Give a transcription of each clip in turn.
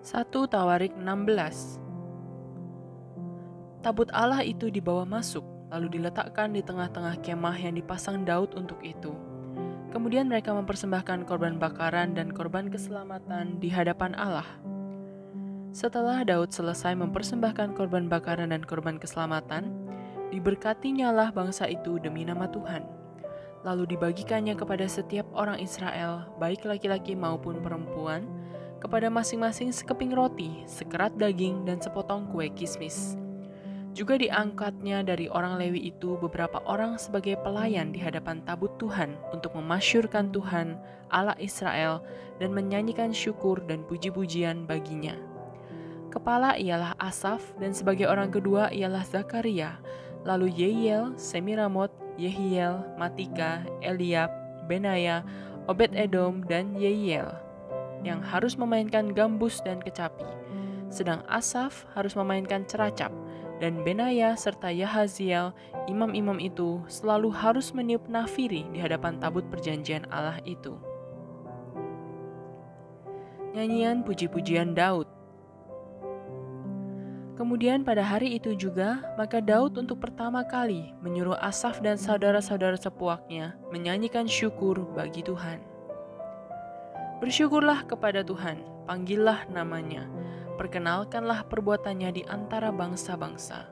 1 Tawarik 16. Tabut Allah itu dibawa masuk, lalu diletakkan di tengah-tengah kemah yang dipasang Daud untuk itu. Kemudian mereka mempersembahkan korban bakaran dan korban keselamatan di hadapan Allah. Setelah Daud selesai mempersembahkan korban bakaran dan korban keselamatan, diberkatinyalah bangsa itu demi nama Tuhan. Lalu dibagikannya kepada setiap orang Israel, baik laki-laki maupun perempuan, kepada masing-masing sekeping roti, sekerat daging, dan sepotong kue kismis. Juga diangkatnya dari orang Lewi itu beberapa orang sebagai pelayan di hadapan tabut Tuhan untuk memasyurkan Tuhan, Allah Israel, dan menyanyikan syukur dan puji-pujian baginya. Kepala ialah Asaf, dan sebagai orang kedua ialah Zakaria, lalu Yehiel, Semiramot, Yehiel, Matika, Eliab, Benaya, Obed-Edom, dan Yehiel, yang harus memainkan gambus dan kecapi. Sedang Asaf harus memainkan ceracap, dan Benaya serta Yahaziel, imam-imam itu selalu harus meniup nafiri di hadapan tabut perjanjian Allah itu. Nyanyian puji-pujian Daud. Kemudian pada hari itu juga, maka Daud untuk pertama kali menyuruh Asaf dan saudara-saudara sepuaknya menyanyikan syukur bagi Tuhan. Bersyukurlah kepada Tuhan, panggillah namanya, perkenalkanlah perbuatannya di antara bangsa-bangsa.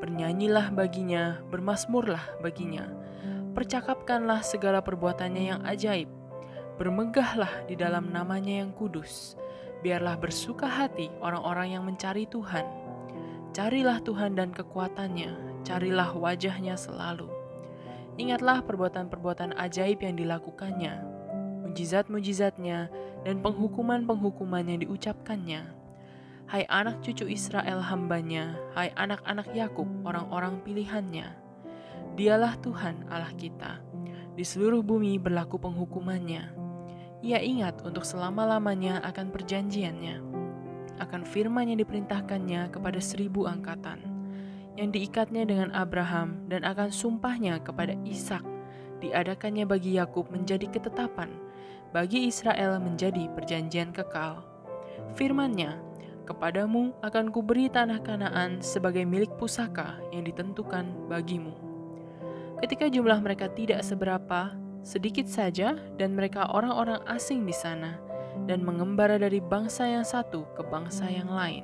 Bernyanyilah baginya, bermazmurlah baginya. Percakapkanlah segala perbuatannya yang ajaib. Bermegahlah di dalam namanya yang kudus. Biarlah bersuka hati orang-orang yang mencari Tuhan. Carilah Tuhan dan kekuatannya, carilah wajahnya selalu. Ingatlah perbuatan-perbuatan ajaib yang dilakukannya, mujizat-mujizatnya, dan penghukuman-penghukuman yang diucapkannya. Hai anak cucu Israel hambanya, hai anak-anak Yakub orang-orang pilihannya. Dialah Tuhan Allah kita, di seluruh bumi berlaku penghukumannya. Ia ingat untuk selama-lamanya akan perjanjiannya, akan firman yang diperintahkannya kepada 1000 angkatan, yang diikatnya dengan Abraham dan akan sumpahnya kepada Ishak, diadakannya bagi Yakub menjadi ketetapan, bagi Israel menjadi perjanjian kekal. Firman-Nya, kepadamu akan kuberi tanah Kanaan sebagai milik pusaka yang ditentukan bagimu. Ketika jumlah mereka tidak seberapa, sedikit saja, dan mereka orang-orang asing di sana, dan mengembara dari bangsa yang satu ke bangsa yang lain,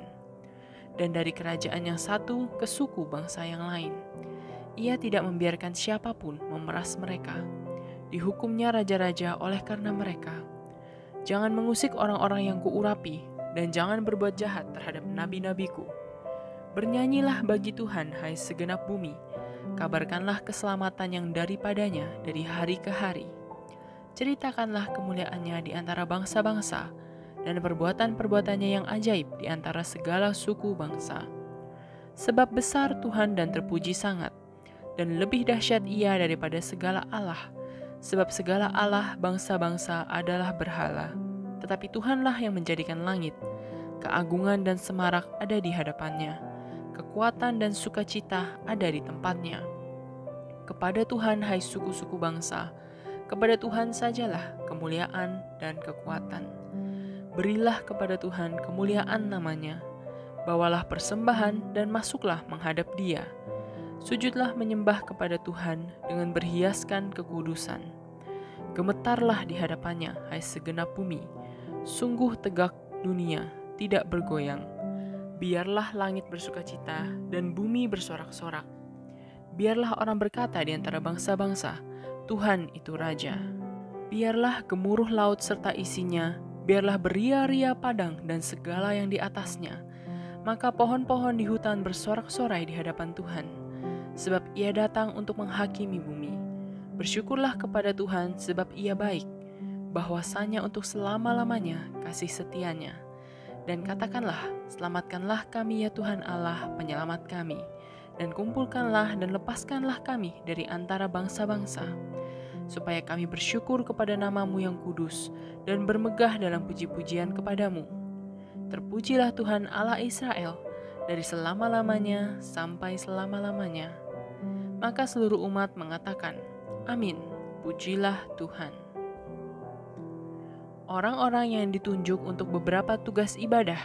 dan dari kerajaan yang satu ke suku bangsa yang lain. Ia tidak membiarkan siapapun memeras mereka. Dihukumnya raja-raja oleh karena mereka. Jangan mengusik orang-orang yang kuurapi, dan jangan berbuat jahat terhadap nabi-nabiku. Bernyanyilah bagi Tuhan, hai segenap bumi. Kabarkanlah keselamatan yang daripadanya dari hari ke hari. Ceritakanlah kemuliaannya di antara bangsa-bangsa, dan perbuatan-perbuatannya yang ajaib di antara segala suku bangsa. Sebab besar Tuhan dan terpuji sangat, dan lebih dahsyat Ia daripada segala Allah. Sebab segala Allah bangsa-bangsa adalah berhala, tetapi Tuhanlah yang menjadikan langit. Keagungan dan semarak ada di hadapannya, kekuatan dan sukacita ada di tempatnya. Kepada Tuhan hai suku-suku bangsa, kepada Tuhan sajalah kemuliaan dan kekuatan. Berilah kepada Tuhan kemuliaan namanya, bawalah persembahan dan masuklah menghadap Dia. Sujudlah menyembah kepada Tuhan dengan berhiaskan kekudusan. Gemetarlah di hadapannya, hai segenap bumi. Sungguh tegak dunia, tidak bergoyang. Biarlah langit bersukacita dan bumi bersorak-sorak. Biarlah orang berkata di antara bangsa-bangsa, Tuhan itu Raja. Biarlah gemuruh laut serta isinya, biarlah beria-ria padang dan segala yang di atasnya. Maka pohon-pohon di hutan bersorak-sorai di hadapan Tuhan, sebab Ia datang untuk menghakimi bumi. Bersyukurlah kepada Tuhan sebab Ia baik, bahwasanya untuk selama-lamanya kasih setianya. Dan katakanlah, selamatkanlah kami ya Tuhan Allah penyelamat kami, dan kumpulkanlah dan lepaskanlah kami dari antara bangsa-bangsa, supaya kami bersyukur kepada nama-Mu yang kudus, dan bermegah dalam puji-pujian kepadamu. Terpujilah Tuhan Allah Israel, dari selama-lamanya sampai selama-lamanya. Maka seluruh umat mengatakan, Amin, pujilah Tuhan. orang-orang yang ditunjuk untuk beberapa tugas ibadah.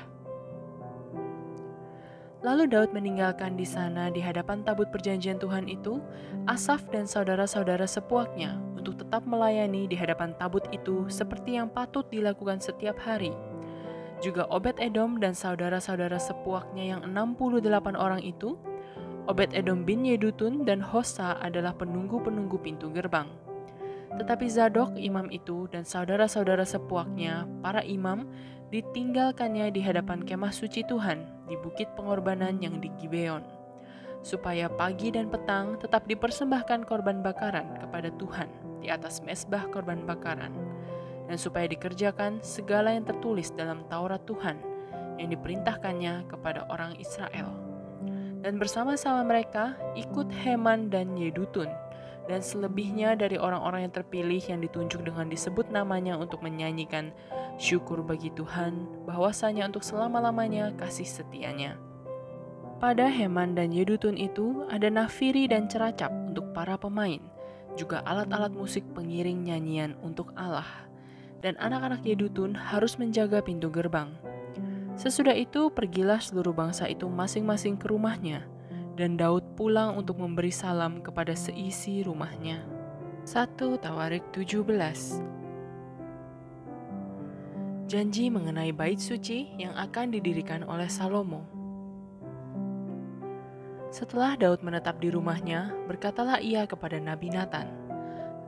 Lalu Daud meninggalkan di sana di hadapan tabut perjanjian Tuhan itu, Asaf dan saudara-saudara sepuaknya untuk tetap melayani di hadapan tabut itu seperti yang patut dilakukan setiap hari. Juga Obed-Edom dan saudara-saudara sepuaknya yang 68 orang itu, Obed-Edom bin Yedutun dan Hosa adalah penunggu-penunggu pintu gerbang. Tetapi Zadok imam itu dan saudara-saudara sepuaknya, para imam, ditinggalkannya di hadapan kemah suci Tuhan di bukit pengorbanan yang di Gibeon, supaya pagi dan petang tetap dipersembahkan korban bakaran kepada Tuhan di atas mezbah korban bakaran, dan supaya dikerjakan segala yang tertulis dalam Taurat Tuhan yang diperintahkannya kepada orang Israel. Dan bersama-sama mereka ikut Heman dan Yedutun, dan selebihnya dari orang-orang yang terpilih yang ditunjuk dengan disebut namanya untuk menyanyikan syukur bagi Tuhan, bahwasanya untuk selama-lamanya kasih setianya. Pada Heman dan Yedutun itu ada nafiri dan ceracap untuk para pemain, juga alat-alat musik pengiring nyanyian untuk Allah. Dan anak-anak Yedutun harus menjaga pintu gerbang. Sesudah itu pergilah seluruh bangsa itu masing-masing ke rumahnya, dan Daud pulang untuk memberi salam kepada seisi rumahnya. 1 Tawarik 17. Janji mengenai bait suci yang akan didirikan oleh Salomo. Setelah Daud menetap di rumahnya, berkatalah ia kepada Nabi Natan,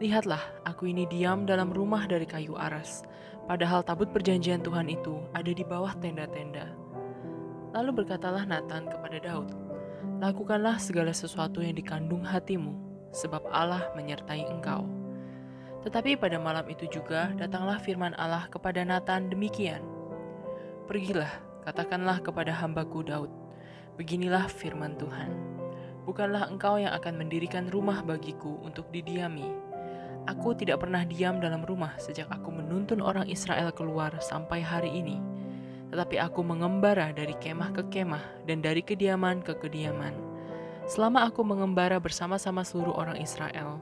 "Lihatlah, aku ini diam dalam rumah dari kayu aras, padahal tabut perjanjian Tuhan itu ada di bawah tenda-tenda." Lalu berkatalah Natan kepada Daud, "Lakukanlah segala sesuatu yang dikandung hatimu, sebab Allah menyertai engkau." Tetapi pada malam itu juga datanglah firman Allah kepada Natan demikian, "Pergilah, katakanlah kepada hambaku Daud, beginilah firman Tuhan, bukanlah engkau yang akan mendirikan rumah bagiku untuk didiami. Aku tidak pernah diam dalam rumah sejak aku menuntun orang Israel keluar sampai hari ini. Tetapi aku mengembara dari kemah ke kemah dan dari kediaman ke kediaman. Selama aku mengembara bersama-sama seluruh orang Israel,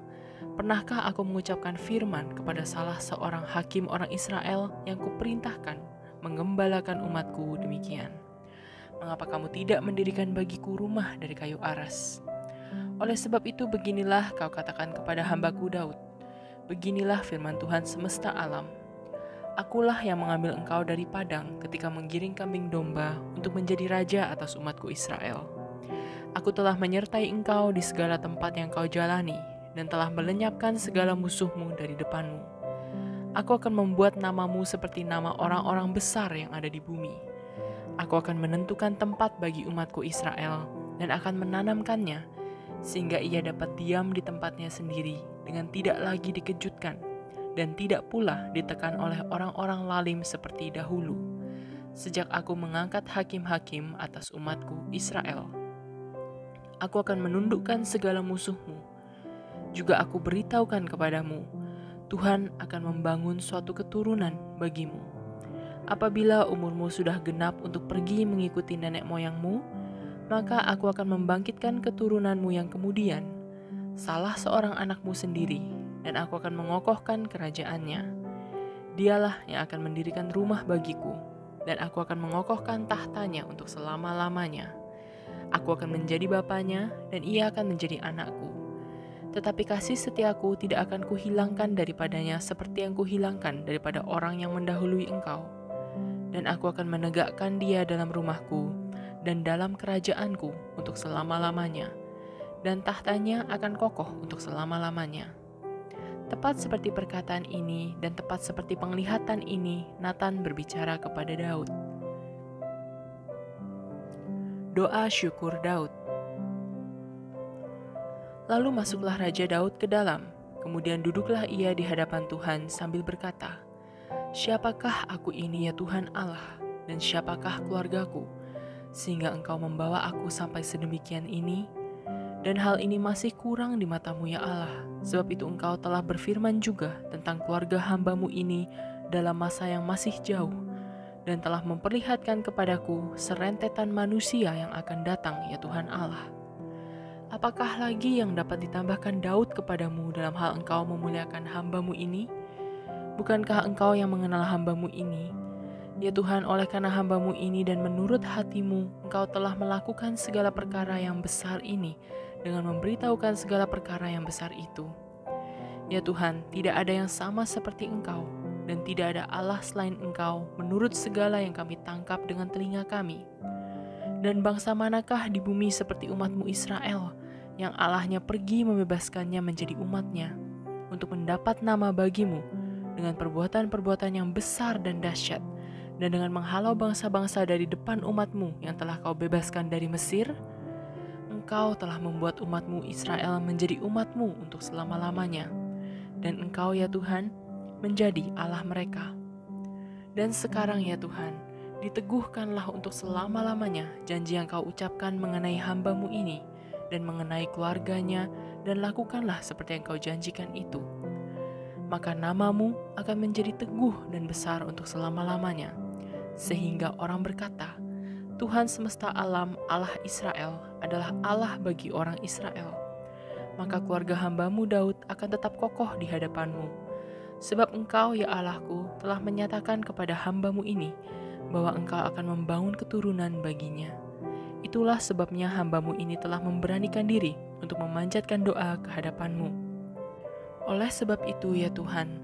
pernahkah aku mengucapkan firman kepada salah seorang hakim orang Israel yang kuperintahkan menggembalakan umatku demikian? Mengapa kamu tidak mendirikan bagiku rumah dari kayu aras? Oleh sebab itu beginilah kau katakan kepada hambaku Daud, beginilah firman Tuhan semesta alam. Akulah yang mengambil engkau dari padang ketika menggiring kambing domba untuk menjadi raja atas umatku Israel. Aku telah menyertai engkau di segala tempat yang kau jalani dan telah melenyapkan segala musuhmu dari depanmu. Aku akan membuat namamu seperti nama orang-orang besar yang ada di bumi. Aku akan menentukan tempat bagi umatku Israel dan akan menanamkannya, sehingga ia dapat diam di tempatnya sendiri dengan tidak lagi dikejutkan dan tidak pula ditekan oleh orang-orang lalim seperti dahulu, sejak aku mengangkat hakim-hakim atas umatku Israel. Aku akan menundukkan segala musuhmu. Juga aku beritahukan kepadamu, Tuhan akan membangun suatu keturunan bagimu. Apabila umurmu sudah genap untuk pergi mengikuti nenek moyangmu, maka aku akan membangkitkan keturunanmu yang kemudian, salah seorang anakmu sendiri, dan aku akan mengokohkan kerajaannya. Dialah yang akan mendirikan rumah bagiku, dan aku akan mengokohkan tahtanya untuk selama-lamanya. Aku akan menjadi bapanya, dan ia akan menjadi anakku. Tetapi kasih setiaku tidak akan kuhilangkan daripadanya seperti yang kuhilangkan daripada orang yang mendahului engkau. Dan aku akan menegakkan dia dalam rumahku dan dalam kerajaanku untuk selama-lamanya, dan tahtanya akan kokoh untuk selama-lamanya." Tepat seperti perkataan ini dan tepat seperti penglihatan ini, Natan berbicara kepada Daud. Doa syukur Daud. Lalu masuklah Raja Daud ke dalam, kemudian duduklah ia di hadapan Tuhan sambil berkata, "Siapakah aku ini ya Tuhan Allah, dan siapakah keluargaku, sehingga engkau membawa aku sampai sedemikian ini? Dan hal ini masih kurang di matamu ya Allah, sebab itu engkau telah berfirman juga tentang keluarga hambamu ini dalam masa yang masih jauh, dan telah memperlihatkan kepadaku serentetan manusia yang akan datang ya Tuhan Allah. Apakah lagi yang dapat ditambahkan Daud kepadamu dalam hal engkau memuliakan hambamu ini? Bukankah Engkau yang mengenal hamba-Mu ini? Ya Tuhan, oleh karena hamba-Mu ini dan menurut hati-Mu, Engkau telah melakukan segala perkara yang besar ini dengan memberitahukan segala perkara yang besar itu. Ya Tuhan, tidak ada yang sama seperti Engkau, dan tidak ada Allah selain Engkau menurut segala yang kami tangkap dengan telinga kami. Dan bangsa manakah di bumi seperti umat-Mu Israel, yang Allahnya pergi membebaskannya menjadi umat-Nya, untuk mendapat nama bagi-Mu, dengan perbuatan-perbuatan yang besar dan dahsyat, dan dengan menghalau bangsa-bangsa dari depan umat-Mu yang telah Kau bebaskan dari Mesir? Engkau telah membuat umat-Mu Israel menjadi umat-Mu untuk selama-lamanya, dan Engkau ya Tuhan, menjadi Allah mereka. Dan sekarang ya Tuhan, diteguhkanlah untuk selama-lamanya janji yang Kau ucapkan mengenai hamba-Mu ini, dan mengenai keluarganya, dan lakukanlah seperti yang Kau janjikan itu. Maka nama-Mu akan menjadi teguh dan besar untuk selama-lamanya, sehingga orang berkata, Tuhan semesta alam, Allah Israel, adalah Allah bagi orang Israel. Maka keluarga hamba-Mu Daud akan tetap kokoh di hadapan-Mu. Sebab Engkau, ya Allahku, telah menyatakan kepada hamba-Mu ini, bahwa Engkau akan membangun keturunan baginya. Itulah sebabnya hamba-Mu ini telah memberanikan diri untuk memanjatkan doa ke hadapan-Mu. Oleh sebab itu, ya Tuhan,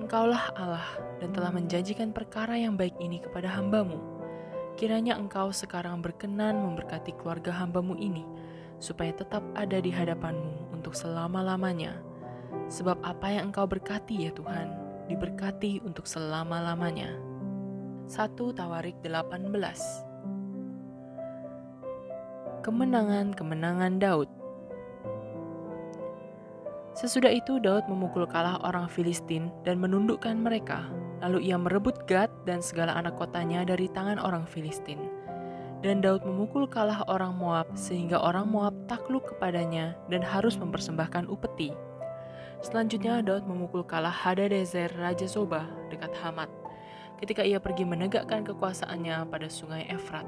Engkaulah Allah dan telah menjanjikan perkara yang baik ini kepada hamba-Mu. Kiranya Engkau sekarang berkenan memberkati keluarga hamba-Mu ini, supaya tetap ada di hadapan-Mu untuk selama-lamanya. Sebab apa yang Engkau berkati ya Tuhan, diberkati untuk selama-lamanya. 1 Tawarik 18. Kemenangan-kemenangan Daud. Sesudah itu Daud memukul kalah orang Filistin dan menundukkan mereka. Lalu ia merebut Gad dan segala anak kotanya dari tangan orang Filistin. Dan Daud memukul kalah orang Moab sehingga orang Moab takluk kepadanya dan harus mempersembahkan upeti. Selanjutnya Daud memukul kalah Hadadezer Raja Soba dekat Hamat, ketika ia pergi menegakkan kekuasaannya pada sungai Efrat.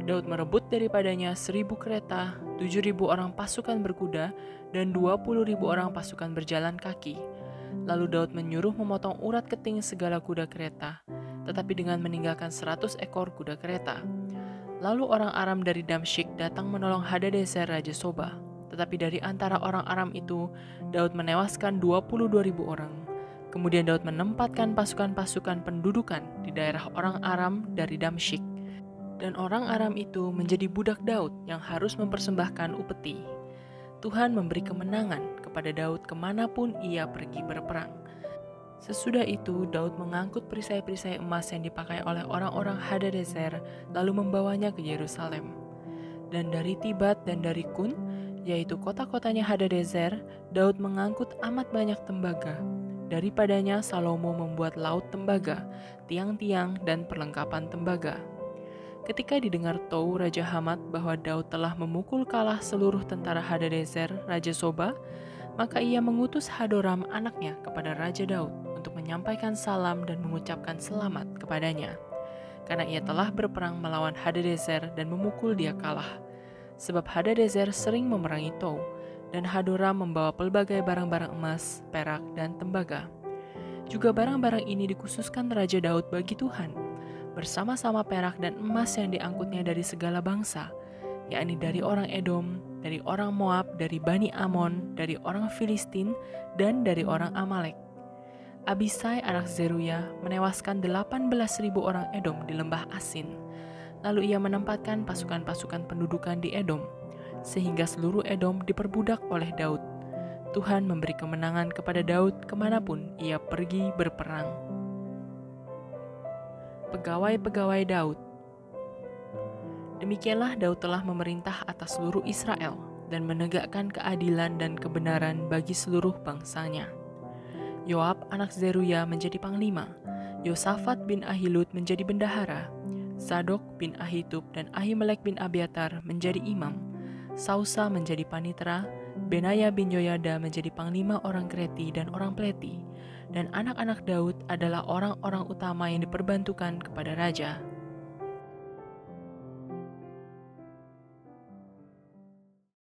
Daud merebut daripadanya 1.000 kereta, 7.000 orang pasukan berkuda, dan 20.000 orang pasukan berjalan kaki. Lalu Daud menyuruh memotong urat keting segala kuda kereta, tetapi dengan meninggalkan 100 ekor kuda kereta. Lalu orang Aram dari Damsyik datang menolong Hadadezer Raja Soba. Tetapi dari antara orang Aram itu, Daud menewaskan 22.000 orang. Kemudian Daud menempatkan pasukan-pasukan pendudukan di daerah orang Aram dari Damsyik. Dan orang Aram itu menjadi budak Daud yang harus mempersembahkan upeti. Tuhan memberi kemenangan kepada Daud kemanapun ia pergi berperang. Sesudah itu, Daud mengangkut perisai-perisai emas yang dipakai oleh orang-orang Hadadezer, lalu membawanya ke Yerusalem. Dan dari Tibat dan dari Kun, yaitu kota-kotanya Hadadezer, Daud mengangkut amat banyak tembaga. Daripadanya Salomo membuat laut tembaga, tiang-tiang, dan perlengkapan tembaga. Ketika didengar Tou Raja Hamat bahwa Daud telah memukul kalah seluruh tentara Hadadezer Raja Soba, maka ia mengutus Hadoram anaknya kepada Raja Daud untuk menyampaikan salam dan mengucapkan selamat kepadanya, karena ia telah berperang melawan Hadadezer dan memukul dia kalah. Sebab Hadadezer sering memerangi Tou, dan Hadoram membawa pelbagai barang-barang emas, perak, dan tembaga. Juga barang-barang ini dikhususkan Raja Daud bagi Tuhan, bersama-sama perak dan emas yang diangkutnya dari segala bangsa, yakni dari orang Edom, dari orang Moab, dari Bani Amon, dari orang Filistin, dan dari orang Amalek. Abisai anak Zeruya menewaskan 18.000 orang Edom di lembah Asin. Lalu ia menempatkan pasukan-pasukan pendudukan di Edom, sehingga seluruh Edom diperbudak oleh Daud. Tuhan memberi kemenangan kepada Daud kemanapun ia pergi berperang. Pegawai-pegawai Daud. Demikianlah Daud telah memerintah atas seluruh Israel dan menegakkan keadilan dan kebenaran bagi seluruh bangsanya. Yoab anak Zeruya menjadi panglima, Yosafat bin Ahilud menjadi bendahara, Zadok bin Ahitub dan Ahimelek bin Abiatar menjadi imam, Sausa menjadi panitera, Benaya bin Yoyada menjadi panglima orang Kreti dan orang Pleti, dan anak-anak Daud adalah orang-orang utama yang diperbantukan kepada raja.